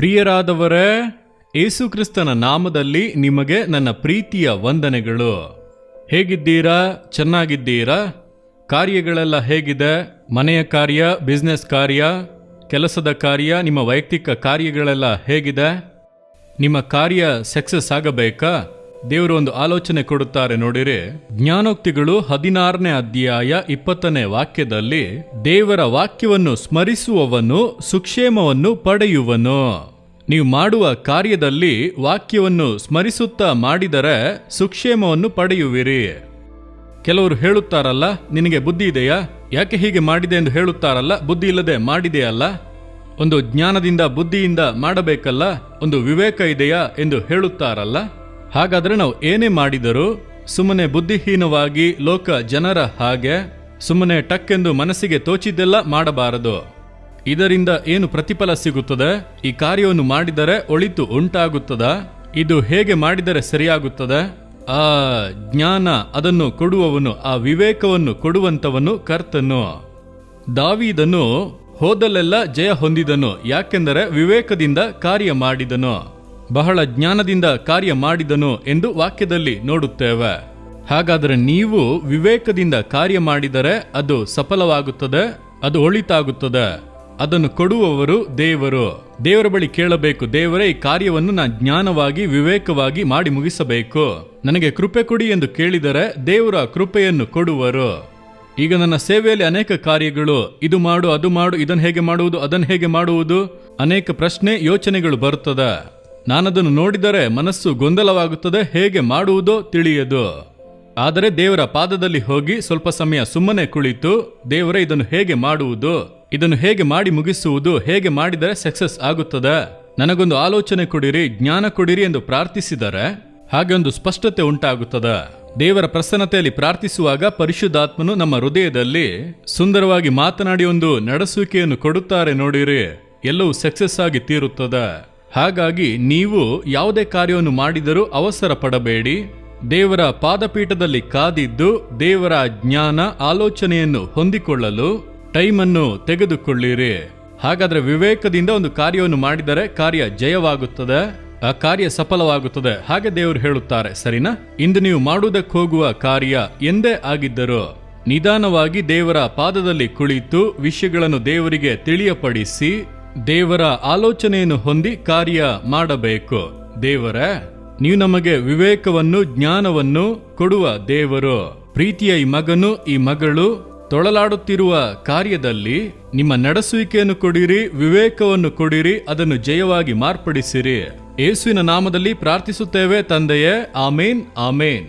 ಪ್ರಿಯರಾದವರೇ, ಯೇಸುಕ್ರಿಸ್ತನ ನಾಮದಲ್ಲಿ ನಿಮಗೆ ನನ್ನ ಪ್ರೀತಿಯ ವಂದನೆಗಳು. ಹೇಗಿದ್ದೀರಾ? ಚೆನ್ನಾಗಿದ್ದೀರಾ? ಕಾರ್ಯಗಳೆಲ್ಲ ಹೇಗಿದೆ? ಮನೆಯ ಕಾರ್ಯ, ಬಿಸ್ನೆಸ್ ಕಾರ್ಯ, ಕೆಲಸದ ಕಾರ್ಯ, ನಿಮ್ಮ ವೈಯಕ್ತಿಕ ಕಾರ್ಯಗಳೆಲ್ಲ ಹೇಗಿದೆ? ನಿಮ್ಮ ಕಾರ್ಯ ಸಕ್ಸಸ್ ಆಗಬೇಕಾ? ದೇವರು ಒಂದು ಆಲೋಚನೆ ಕೊಡುತ್ತಾರೆ ನೋಡಿರಿ. ಜ್ಞಾನೋಕ್ತಿಗಳು 16ನೇ ಅಧ್ಯಾಯ 20ನೇ ವಾಕ್ಯದಲ್ಲಿ, ದೇವರ ವಾಕ್ಯವನ್ನು ಸ್ಮರಿಸುವವನು ಸುಕ್ಷೇಮವನ್ನು ಪಡೆಯುವನು. ನೀವು ಮಾಡುವ ಕಾರ್ಯದಲ್ಲಿ ವಾಕ್ಯವನ್ನು ಸ್ಮರಿಸುತ್ತಾ ಮಾಡಿದರೆ ಸುಕ್ಷೇಮವನ್ನು ಪಡೆಯುವಿರಿ. ಕೆಲವರು ಹೇಳುತ್ತಾರಲ್ಲ, ನಿನಗೆ ಬುದ್ಧಿ ಇದೆಯಾ, ಯಾಕೆ ಹೀಗೆ ಮಾಡಿದೆ ಎಂದು ಹೇಳುತ್ತಾರಲ್ಲ. ಬುದ್ಧಿ ಇಲ್ಲದೆ ಮಾಡಿದೆಯಲ್ಲ, ಒಂದು ಜ್ಞಾನದಿಂದ ಬುದ್ಧಿಯಿಂದ ಮಾಡಬೇಕಲ್ಲ, ಒಂದು ವಿವೇಕ ಇದೆಯಾ ಎಂದು ಹೇಳುತ್ತಾರಲ್ಲ. ಹಾಗಾದ್ರೆ ನಾವು ಏನೇ ಮಾಡಿದರೂ ಸುಮ್ಮನೆ ಬುದ್ಧಿಹೀನವಾಗಿ ಲೋಕ ಜನರ ಹಾಗೆ ಸುಮ್ಮನೆ ಟಕ್ಕೆಂದು ಮನಸ್ಸಿಗೆ ತೋಚಿದ್ದೆಲ್ಲ ಮಾಡಬಾರದು. ಇದರಿಂದ ಏನು ಪ್ರತಿಫಲ ಸಿಗುತ್ತದೆ? ಈ ಕಾರ್ಯವನ್ನು ಮಾಡಿದರೆ ಒಳಿತು ಉಂಟಾಗುತ್ತದಾ? ಇದು ಹೇಗೆ ಮಾಡಿದರೆ ಸರಿಯಾಗುತ್ತದೆ? ಆ ಜ್ಞಾನ ಅದನ್ನು ಕೊಡುವವನು, ಆ ವಿವೇಕವನ್ನು ಕೊಡುವಂತವನು ಕರ್ತನು. ದಾವೀದನು ಹೋದಲ್ಲೆಲ್ಲ ಜಯ ಹೊಂದಿದನು, ಯಾಕೆಂದರೆ ವಿವೇಕದಿಂದ ಕಾರ್ಯ ಮಾಡಿದನು, ಬಹಳ ಜ್ಞಾನದಿಂದ ಕಾರ್ಯ ಮಾಡಿದನು ಎಂದು ವಾಕ್ಯದಲ್ಲಿ ನೋಡುತ್ತೇವೆ. ಹಾಗಾದರೆ ನೀವು ವಿವೇಕದಿಂದ ಕಾರ್ಯ ಮಾಡಿದರೆ ಅದು ಸಫಲವಾಗುತ್ತದೆ, ಅದು ಒಳಿತಾಗುತ್ತದೆ. ಅದನ್ನು ಕೊಡುವವರು ದೇವರು. ದೇವರ ಬಳಿ ಕೇಳಬೇಕು, ದೇವರೇ, ಈ ಕಾರ್ಯವನ್ನು ನಾನು ಜ್ಞಾನವಾಗಿ ವಿವೇಕವಾಗಿ ಮಾಡಿ ಮುಗಿಸಬೇಕು, ನನಗೆ ಕೃಪೆ ಕೊಡಿ ಎಂದು ಕೇಳಿದರೆ ದೇವರ ಕೃಪೆಯನ್ನು ಕೊಡುವರು. ಈಗ ನನ್ನ ಸೇವೆಯಲ್ಲಿ ಅನೇಕ ಕಾರ್ಯಗಳು, ಇದು ಮಾಡು, ಅದು ಮಾಡು, ಇದನ್ನು ಹೇಗೆ ಮಾಡುವುದು, ಅದನ್ನು ಹೇಗೆ ಮಾಡುವುದು, ಅನೇಕ ಪ್ರಶ್ನೆ ಯೋಚನೆಗಳು ಬರುತ್ತದೆ. ನಾನದನ್ನು ನೋಡಿದರೆ ಮನಸ್ಸು ಗೊಂದಲವಾಗುತ್ತದೆ, ಹೇಗೆ ಮಾಡುವುದೋ ತಿಳಿಯದು. ಆದರೆ ದೇವರ ಪಾದದಲ್ಲಿ ಹೋಗಿ ಸ್ವಲ್ಪ ಸಮಯ ಸುಮ್ಮನೆ ಕುಳಿತು, ದೇವರೇ, ಇದನ್ನು ಹೇಗೆ ಮಾಡುವುದು, ಇದನ್ನು ಹೇಗೆ ಮಾಡಿ ಮುಗಿಸುವುದು, ಹೇಗೆ ಮಾಡಿದರೆ ಸಕ್ಸಸ್ ಆಗುತ್ತದೆ, ನನಗೊಂದು ಆಲೋಚನೆ ಕೊಡಿರಿ, ಜ್ಞಾನ ಕೊಡಿರಿ ಎಂದು ಪ್ರಾರ್ಥಿಸಿದರೆ ಹಾಗೆ ಒಂದು ಸ್ಪಷ್ಟತೆ ಉಂಟಾಗುತ್ತದೆ. ದೇವರ ಪ್ರಸನ್ನತೆಯಲ್ಲಿ ಪ್ರಾರ್ಥಿಸುವಾಗ ಪರಿಶುದ್ಧಾತ್ಮನು ನಮ್ಮ ಹೃದಯದಲ್ಲಿ ಸುಂದರವಾಗಿ ಮಾತನಾಡಿ ಒಂದು ನಡೆಸುವಿಕೆಯನ್ನು ಕೊಡುತ್ತಾರೆ ನೋಡಿರಿ, ಎಲ್ಲವೂ ಸಕ್ಸಸ್ ಆಗಿ ತೀರುತ್ತದೆ. ಹಾಗಾಗಿ ನೀವು ಯಾವುದೇ ಕಾರ್ಯವನ್ನು ಮಾಡಿದರೂ ಅವಸರ ಪಡಬೇಡಿ. ದೇವರ ಪಾದಪೀಠದಲ್ಲಿ ಕಾದಿದ್ದು ದೇವರ ಜ್ಞಾನ ಆಲೋಚನೆಯನ್ನು ಹೊಂದಿಕೊಳ್ಳಲು ಟೈಮನ್ನು ತೆಗೆದುಕೊಳ್ಳಿರಿ. ಹಾಗಾದ್ರೆ ವಿವೇಕದಿಂದ ಒಂದು ಕಾರ್ಯವನ್ನು ಮಾಡಿದರೆ ಕಾರ್ಯ ಜಯವಾಗುತ್ತದೆ, ಆ ಕಾರ್ಯ ಸಫಲವಾಗುತ್ತದೆ. ಹಾಗೆ ದೇವರು ಹೇಳುತ್ತಾರೆ, ಸರಿನಾ? ಇಂದು ನೀವು ಮಾಡುವುದಕ್ಕೆ ಹೋಗುವ ಕಾರ್ಯ ಎಂದೇ ಆಗಿದ್ದರೂ ನಿಧಾನವಾಗಿ ದೇವರ ಪಾದದಲ್ಲಿ ಕುಳಿತು ವಿಷಯಗಳನ್ನು ದೇವರಿಗೆ ತಿಳಿಯಪಡಿಸಿ ದೇವರ ಆಲೋಚನೆಯನ್ನು ಹೊಂದಿ ಕಾರ್ಯ ಮಾಡಬೇಕು. ದೇವರೇ, ನೀವು ನಮಗೆ ವಿವೇಕವನ್ನು ಜ್ಞಾನವನ್ನು ಕೊಡುವ ದೇವರು. ಪ್ರೀತಿಯ ಈ ಮಗನು ಈ ಮಗಳು ತೊಳಲಾಡುತ್ತಿರುವ ಕಾರ್ಯದಲ್ಲಿ ನಿಮ್ಮ ನಡೆಸುವಿಕೆಯನ್ನು ಕೊಡಿರಿ, ವಿವೇಕವನ್ನು ಕೊಡಿರಿ, ಅದನ್ನು ಜಯವಾಗಿ ಮಾರ್ಪಡಿಸಿರಿ. ಯೇಸುವಿನ ನಾಮದಲ್ಲಿ ಪ್ರಾರ್ಥಿಸುತ್ತೇವೆ ತಂದೆಯೇ, ಆಮೇನ್, ಆಮೇನ್.